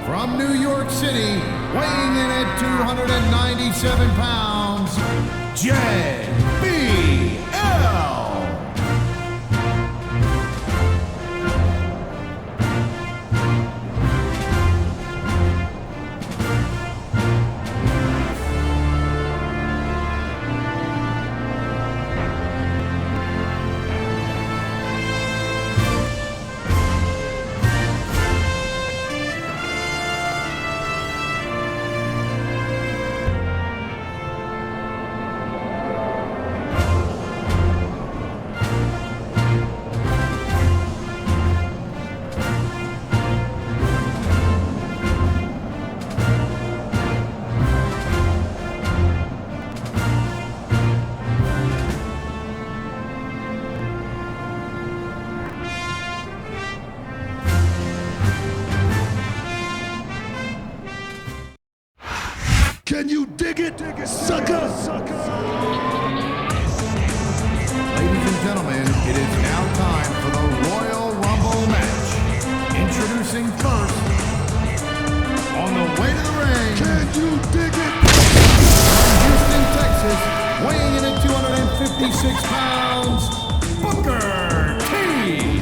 From New York City, weighing in at 297 pounds, JBL. Can you dig it, sucker? Ladies and gentlemen, it is now time for the Royal Rumble match. Introducing first, on the way to the ring, Can you dig it? from Houston, Texas, weighing in at 256 pounds, Booker T.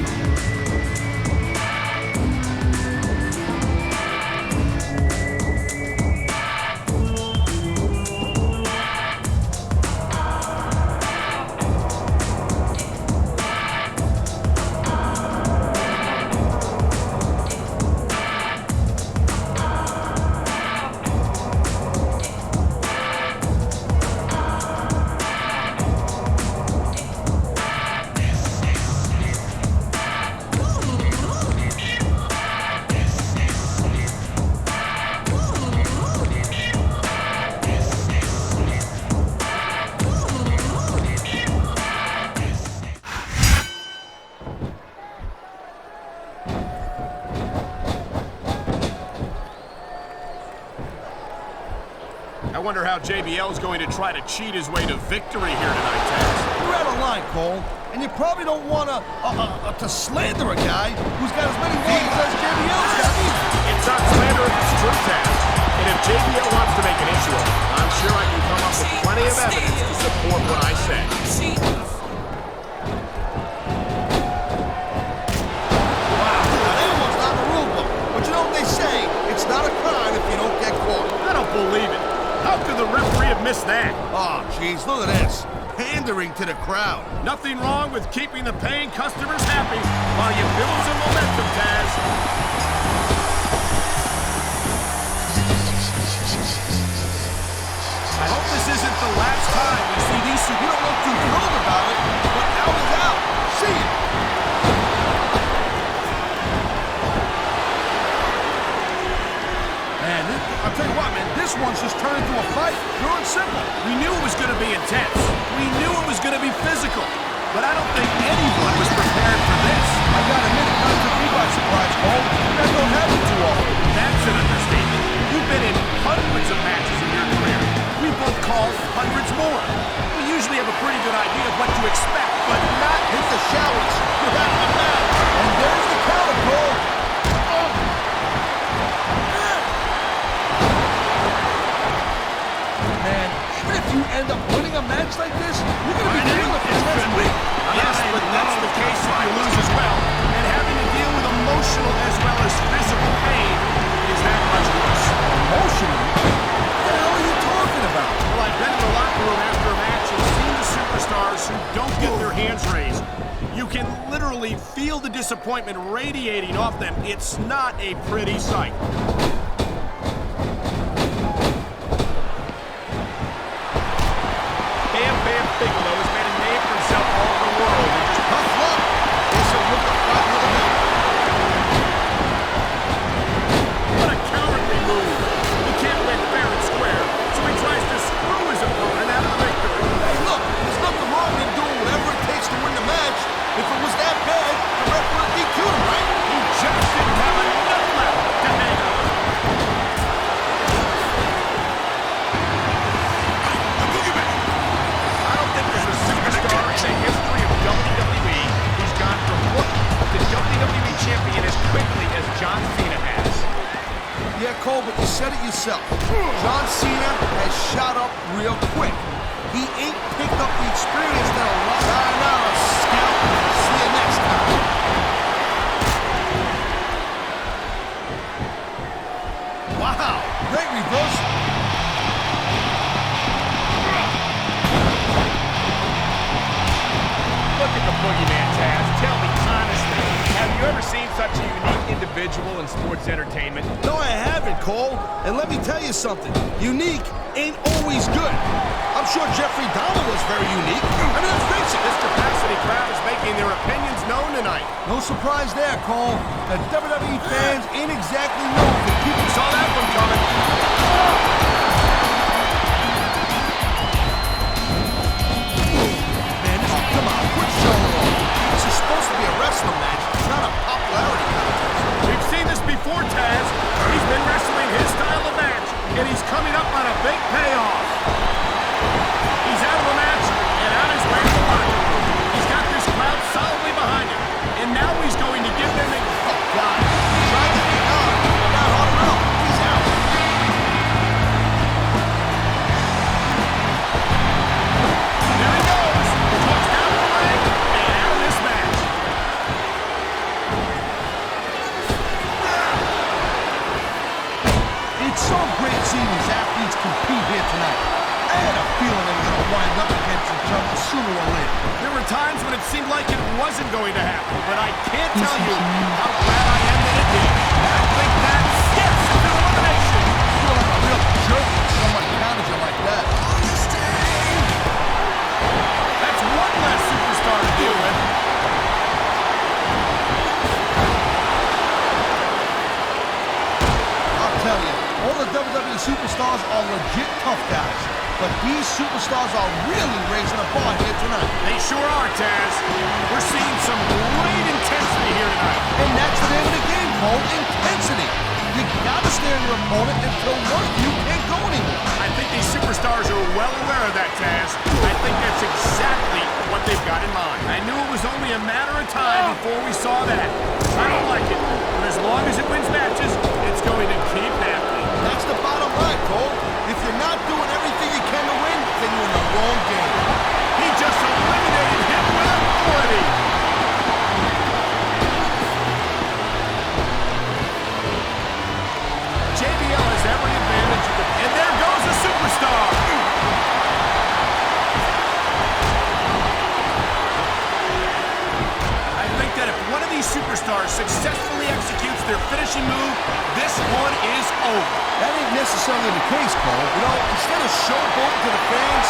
I wonder how JBL is going to try to cheat his way to victory here tonight, Taz. You're out of line, Cole, and you probably don't want to slander a guy who's got as many wins as JBL's got. It's not slander, it's true, Taz. And if JBL wants to make an issue of it, I'm sure I can come up with plenty of evidence to support what I say. Wow, that one's not in the rule book. But you know what they say? It's not a crime if you don't get caught. I don't believe it. How could the referee have missed that? Oh, jeez, look at this. Pandering to the crowd. Nothing wrong with keeping the paying customers happy while you build some momentum, Taz. I hope this isn't the last time we see these two. You don't look too thrilled about it, but out is out. See it. Man, I'll tell you what, man, this one's just turned into a fight. Pure and simple. We knew it was going to be intense. We knew it was going to be physical. But I don't think anyone was prepared for this. I got a minute not to be by surprise, Cole. That don't happen too often. That's an understatement. You've been in hundreds of matches in your career. We both call hundreds more. We usually have a pretty good idea of what to expect, but not Hit the showers. You're back in the match. And there's the counter, Cole. Man, even if you end up winning a match like this, you're going to be dealing with this next week. Yes, but that's the case if you lose as well. And having to deal with emotional as well as physical pain is that much worse. Emotional? What the hell are you talking about? Well, I've been in the locker room after a match and seen the superstars who don't get their hands raised. You can literally feel the disappointment radiating off them. It's not a pretty sight. Bigelow has made a name for himself all over the world. And just Tough luck. This will look like fight of the night. what a cowardly move. He can't win fair and square, so he tries to screw his opponent out of the victory. Hey, look, there's nothing wrong in doing whatever it takes to win the match. If it was that bad, the ref would have DQ'd him, right? He just didn't have enough left to hang on. Yeah, Cole, but you said it yourself. John Cena has shot up real quick. He ain't picked up the experience that a lot. Sayonara, scout. See you next time. Wow, great reversal. Look at the boogeyman, Taz. Tell me honestly, have you ever seen such a unique individual in sports entertainment? No, I haven't, Cole. And let me tell you something. Unique ain't always good. I'm sure Jeffrey Dahmer was very unique. I mean, let's face it. This capacity crowd is making their opinions known tonight. No surprise there, Cole. The WWE fans ain't exactly known for keeping. Saw that one coming. Man, come on, quit showing off. This is supposed to be a wrestling match, not a popularity contest. We've seen this before, Taz. He's been wrestling his style of match, and he's coming up on a big payoff. He's out of the match and on his way to the locker room. He's got this crowd solidly behind him, and now he's going to give them a... Oh, God. He's trying to hang on. Not hard enough. He's out. There he goes. Talks down the leg and out of this match. It's so great seeing these athletes compete here tonight. I had a feeling they were going to wind up against each other sooner or later. There were times when it seemed like it wasn't going to happen, but I can't tell you how glad I am that it did. I think that's, yes, it's an elimination. You feel like a real jerk when someone counters you like that. That's one less superstar to deal with. I'll tell you, all the WWE superstars are legit tough guys. But these superstars are really raising a bar here tonight. They sure are, Taz. We're seeing some great intensity here tonight. And that's the name of the game, Cole. Intensity. You gotta stay on your opponent until one of you can't go anymore. I think these superstars are well aware of that, Taz. I think that's exactly what they've got in mind. I knew it was only a matter of time before we saw that. I don't like it, but as long as it wins matches, it's going to keep happening. That's the bottom line, Cole. If you're not doing everything you can to win, then you're in the wrong game. He just eliminated him with authority. JBL has every advantage, and there goes a superstar. I think that if one of these superstars successfully executes their finishing move, this one is over. That ain't necessarily the case, Cole. You know, instead of showboating to the fans,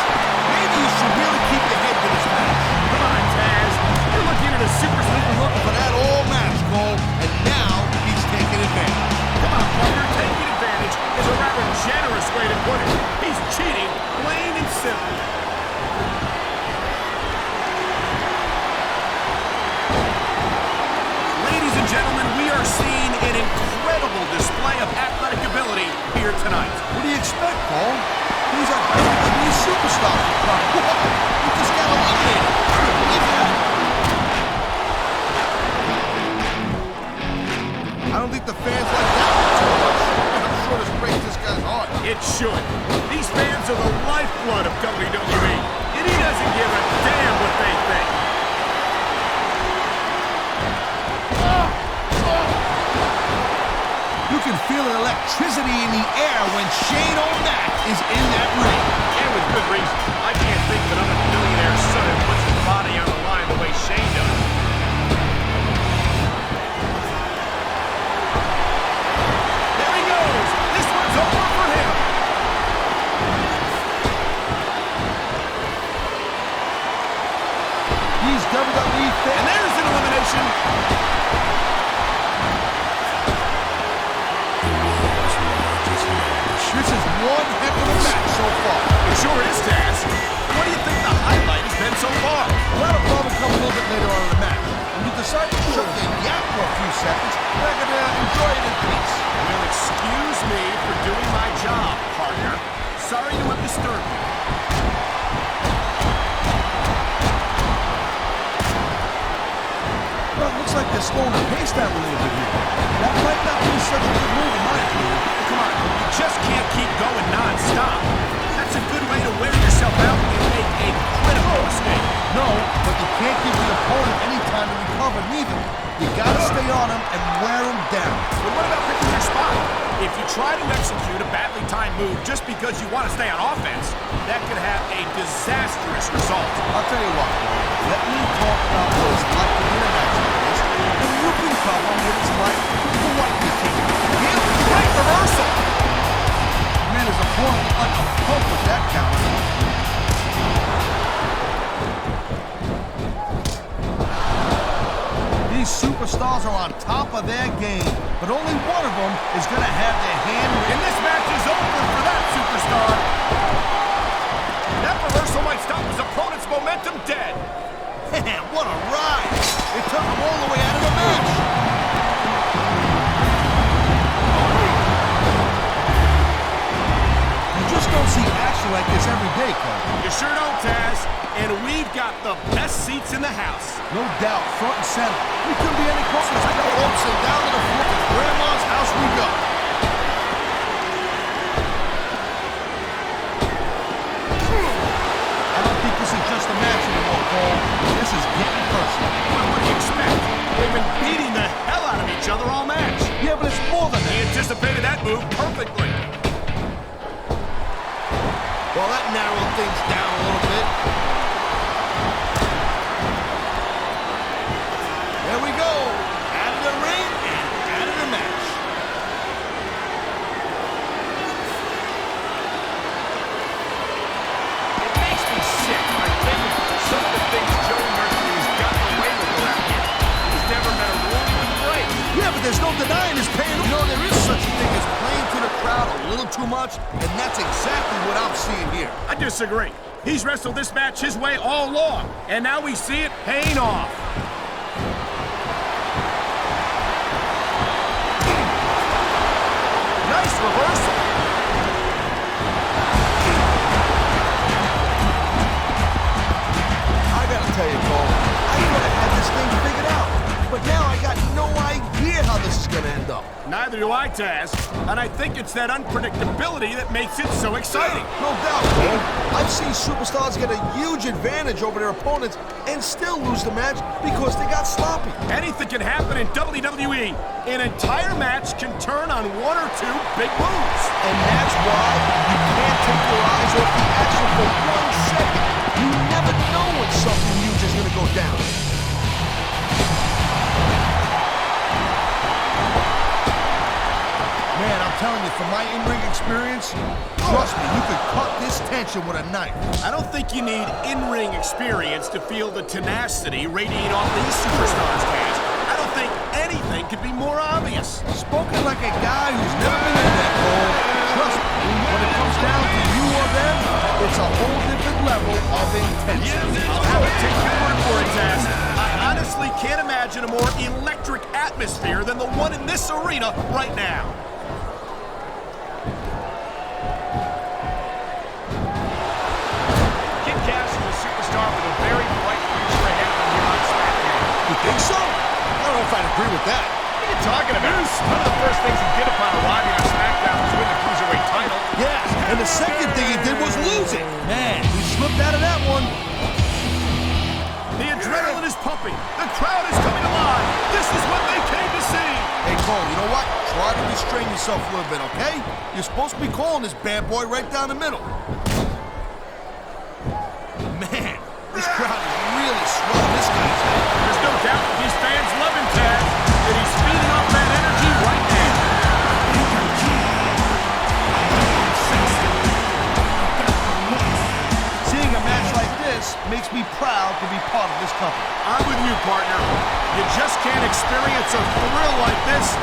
maybe you should really keep your head to this match. Come on, Taz. You're looking at a superstar. We've been looking for that all match, Cole, and now he's taking advantage. Come on, partner. Taking advantage is a rather generous way to put it. He's cheating, plain and simple. Ladies and gentlemen, we are seeing an incredible display of athletic ability here tonight. What do you expect, Cole? He's a WWE superstar. He just got eliminated. I can't believe that. I don't think the fans like that one too much. I'm sure this breaks this guy's heart. It should. These fans are the lifeblood of WWE, and he doesn't give a damn what they think. You can feel the electricity in the air when Shane O'Mac is in that ring. And with good reason. I can't think of another millionaire son who puts his body on the line the way Shane does. There he goes. This one's over for him. These WWE fans. And there's an elimination. This is one heck of a match so far. It sure is, Taz. What do you think the highlight has been so far? Well, that'll probably come a little bit later on in the match. When you decide to shut the yap for a few seconds, we're going to enjoy it in peace. Well, excuse me for doing my job, partner. Sorry to have disturbed you. Well, it looks like they're slowing the pace down a little bit here. That might not be such a good move in my opinion. You gotta stay on him and wear him down. But what about picking your spot? If you try to execute a badly timed move just because you want to stay on offense, that could have a disastrous result. I'll tell you what, let me talk about what it's like to be in a match like this, and you can tell them what it's like to wipe your team. Heel right reversal. Man, his opponent looked like a pump with that counter. These superstars are on top of their game, but only one of them is going to have their hand. And this match is over for that superstar. That reversal might stop his opponent's momentum dead. Man, what a ride! It took him all the way out of the match. You just don't see action like this every day, Cole. You sure don't, Taz. And we've got the best seats in the house. No doubt, front and center. We couldn't be any closer. Take the ropes and down to the floor. To Grandma's house we go. I don't think this is just a match anymore, Cole. This is getting personal. Well, what do you expect? They've been beating the hell out of each other all match. Yeah, but it's more than He that. anticipated that move perfectly. Well, that narrowed things down a little bit. There we go. Out of the ring and out of the match. It makes me sick. I think some of the things Joey Mercury's gotten away with around here. He's never met a rule he wouldn't break. Yeah, but there's no denying his pain. You know, there is such a thing as playing to the crowd a little too much, and that's exactly what I'm seeing here. I disagree. He's wrestled this match his way all along, and now we see it paying off. Nice reversal. I gotta tell you, Cole, I could have had this thing figured out, but now I got no idea how this is gonna end up. Neither do I, Taz. And I think it's that unpredictability that makes it so exciting. No doubt, Cole. I've seen superstars get a huge advantage over their opponents and still lose the match because they got sloppy. Anything can happen in WWE. An entire match can turn on one or two big moves. And that's why you can't take your eyes off the action for 1 second. You never know when something huge is gonna go down. Man, I'm telling you, from my in-ring experience, trust me, you could cut this tension with a knife. I don't think you need in-ring experience to feel the tenacity radiate off these superstars, Taz. I don't think anything could be more obvious. Spoken like a guy who's never been in that hole. Trust me, when it comes down to you or them, it's a whole different level of intensity. I'll have to take your word for it, Taz. I honestly can't imagine a more electric atmosphere than the one in this arena right now. Kid Cass is a superstar with a very bright future ahead of him here on SmackDown. You think so? I don't know if I'd agree with that. What are you talking about? One of the first things he did upon arriving on SmackDown was win the Cruiserweight title. Yes, and the second thing he did was lose it. Man, he slipped out of that one. The adrenaline is pumping. The crowd is coming alive. This is what they came to see. Hey, Cole, you know what? Try to restrain yourself a little bit, okay? You're supposed to be calling this bad boy right down the middle. Man, this crowd is really swelling this guy's head. There's no doubt that these fans love him, Taz, and he's feeding off that energy right now. Seeing a match like this makes me proud to be part of this company. I'm with you, partner. You just can't experience a thrill like this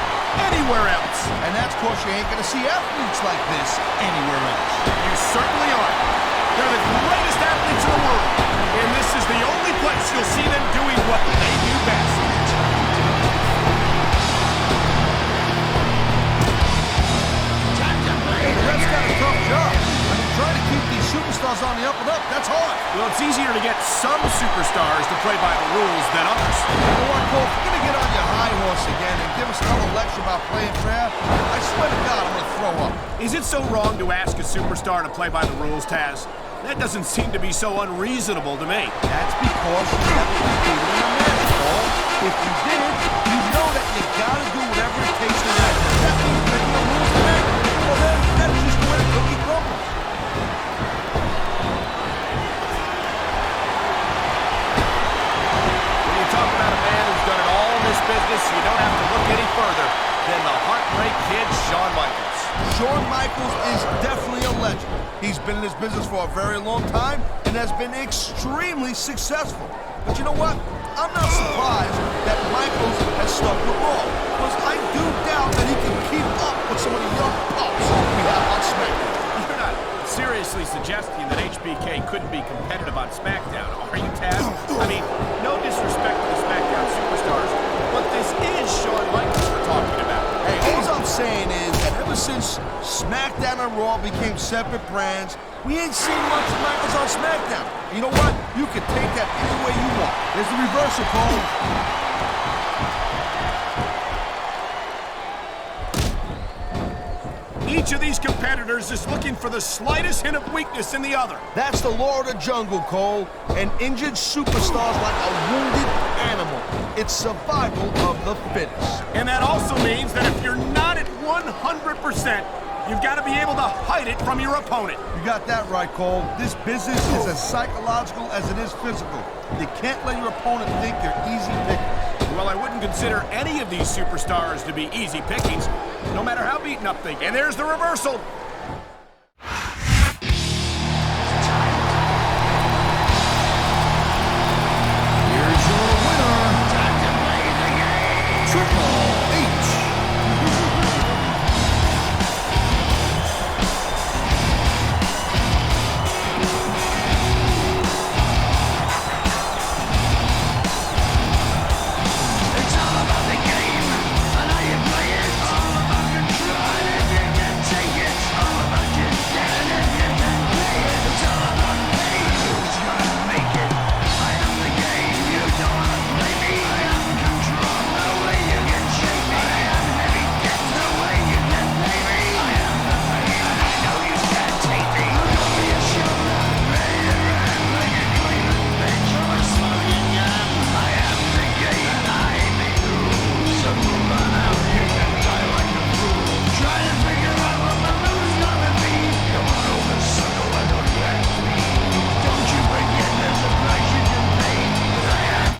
anywhere else. And that's because you ain't gonna see athletes like this anywhere else. You certainly are. They're the greatest athletes in the world, and this is the only place you'll see them doing what they do best. Hey, the ref's got a tough job. I mean, trying to keep these superstars on the up and up, that's hard. Well, it's easier to get some superstars to play by the rules than others. You know what, Cole? If you're gonna get on your high horse again and give us another lecture about playing fair, I swear to God, I'm gonna throw up. Is it so wrong to ask a superstar to play by the rules, Taz? That doesn't seem to be so unreasonable to me. That's because you haven't competed in a match, Cole. If you did, you gotta do whatever it takes to win. That means breaking the rules today. Well, then, that's just the way the cookie crumbles. When you talk about a man who's done it all in this business, you don't have to look any further than the Heartbreak Kid, Shawn Michaels. Shawn Michaels is definitely a legend. He's been in this business for a very long time and has been extremely successful. But you know what? I'm not surprised that Michaels has stuck with Raw, because I do doubt that he can keep up with some of the young pups we have on SmackDown. You're not seriously suggesting that HBK couldn't be competitive on SmackDown, are you, Taz? I mean, no disrespect to the SmackDown superstars, but this is Shawn Michaels we're talking about. Hey, all I'm saying is that ever since SmackDown and Raw became separate brands, we ain't seen much of Michaels on SmackDown. You know what? You can take that any way you want. There's the reversal, Cole. Each of these competitors is looking for the slightest hint of weakness in the other. That's the law of the jungle, Cole. An injured superstar's like a wounded animal. It's survival of the fittest. And that also means that if you're not at 100%, you've got to be able to hide it from your opponent. You got that right, Cole. This business is as psychological as it is physical. You can't let your opponent think you're easy pickings. Well, I wouldn't consider any of these superstars to be easy pickings, no matter how beaten up they get. And there's the reversal.